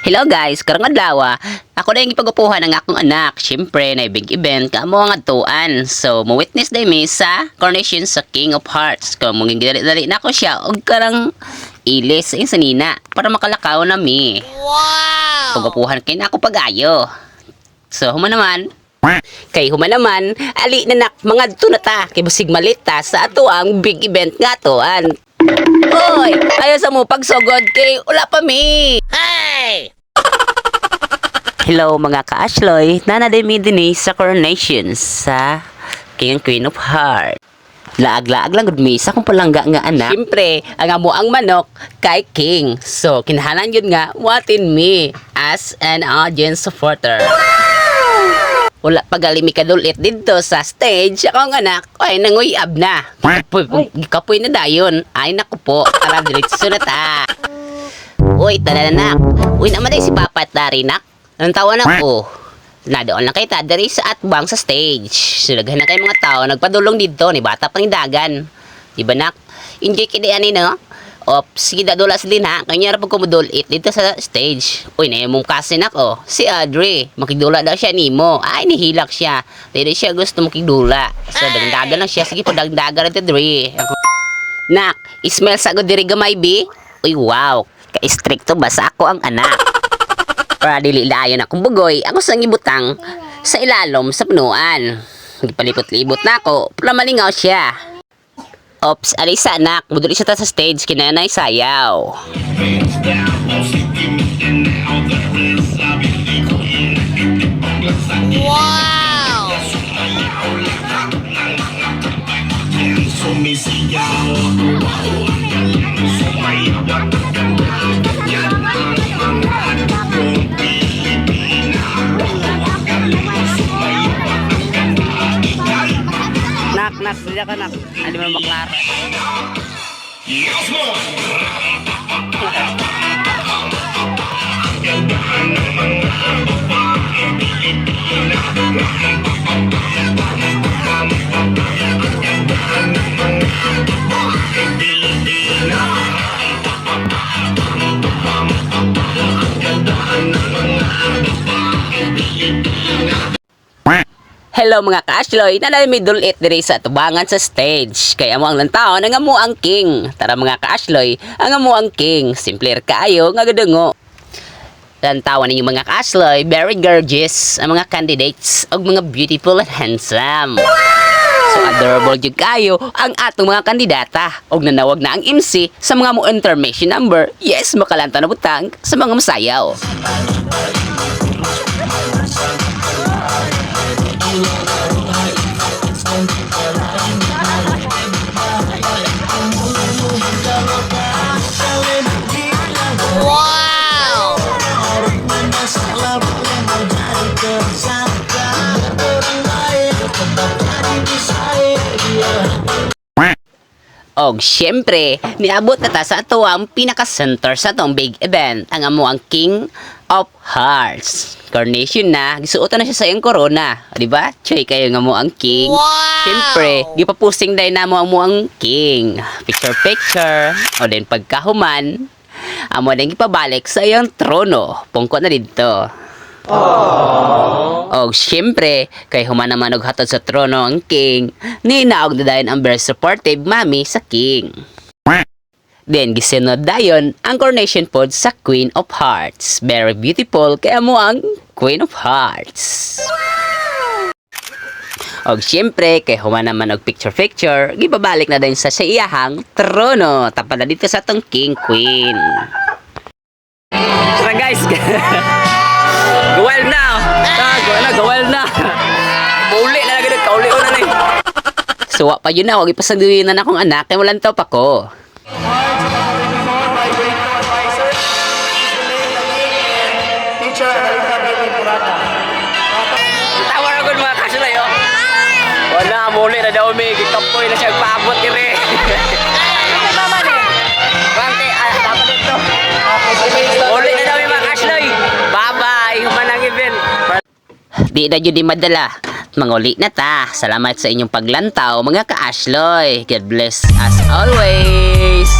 Hello guys, karong adlaw ako na yung ipag-upuhan ng akong anak. Siyempre, na big event ka mo ang atuan. So, mo-witness day mi sa coronation sa King of Hearts. Kung mong dali na ako siya, og karang ilis sa sanina para makalakaw na mi. Wow! Pag-upuhan kay na ako pag-ayo. So, human naman, ali na nak mga tunata kay busig malita sa ato ang big event nga atoan. Hoy, ayaw sa mo pagsugod kay wala pa mi. Hey! Hello mga ka-Ashloy, nanaday mi din sa coronation sa King and Queen of Hearts. Laag-laag lang gud mi sa kung palangga nga anak. Siyempre, ang amo ang manok kay King. So, kinahanglan yun nga watin mi as an audience supporter. Wala pagalimi kadulit dito sa stage. Ako ang anak, ay nanguyab na. Kapoy na dayon. Ay naku po, tara diretso na ta. Uy, tananak. Uy naman ay si Papa Tarinak. Anong tawa na ko? Nadoon lang kay Tadari sa atbang sa stage. Sulaghan na kay mga tao. Nagpadulong dito ni bata pang dagan. Diba nak? Enjoy kidaan ni no? Ops, sige dadulas din ha. Kanya pag kumudulit dito sa stage. Uy, na mong kasi nak oh. Si Audrey. Makidula daw siya nimo. Ay, nihilak siya. Dito siya gusto makidula. So, dagdagan lang siya. Sige po, dagdagan rin Audrey. Nak, ismail sa ako diri gamay bi? Uy, wow. Ka-stricto ba sa ako ang anak? Para dili-layon akong bugoy, ako sang ibutang sa ilalom sa punuan. Nagpalipot-libot na ako, para malingaw siya. Ops, alisa anak, muduli siya ta sa stage, kinanay sayaw. Wow! Nak, sila ka nak. Hindi mo maklaro. Hello mga ka-Ashloy, nanay it diri sa tubangan sa stage. Kaya mo ang lantaw nga mo ang king. Tara mga ka-Ashloy, ang mo ang king. Simpler kaayo nga gadungo. Lantawan ninyo mga ka-Ashloy, very gorgeous ang mga candidates og mga beautiful and handsome. So adorable jud kayo ang atong mga kandidata. Og nanawag na ang MC sa mga mo information number. Yes, makalanta na butang sa mga masayaw. Wow! Og syempre, niabot na ta sa ato ang pinaka-center sa atong big event, ang amo ang King of Hearts. Coronation na, gisuotan na siya sa iyang corona, di ba? Choy kayo nga mo ang king. Wow! Syempre, gipapusing dahil na mo ang king. Picture, o din pagkahuman, amo din gipabalik sa iyang trono. Pungko na dito. Og syempre, kay human naman og hatod sa trono ang king, ninaog na dayon ang very supportive mami sa king. Then gisunod dayon ang coronation pod sa Queen of Hearts. Very beautiful kaya mo ang Queen of Hearts. Og syempre, kay human naman og picture, gibabalik na dayon sa iyahang trono. Tapad na dito sa tong king queen. So guys, gawal na. Gawal na. Kauli na lagi kauli na ni. Suwa pa yun na, wag ipasaduhin na akong anak kay walang taw pa ko. Tawar ako mga kasulay oh. Wala, muli na daw may gikapoy na siya paabot kire. Ano mama ni? Bangke, dapat dito. Muli na daw may mga kasulay. Bye-bye, humanang event. Di na yun di madala. Manguli na ta. Salamat sa inyong paglantaw mga ka-Ashloy. God bless as always.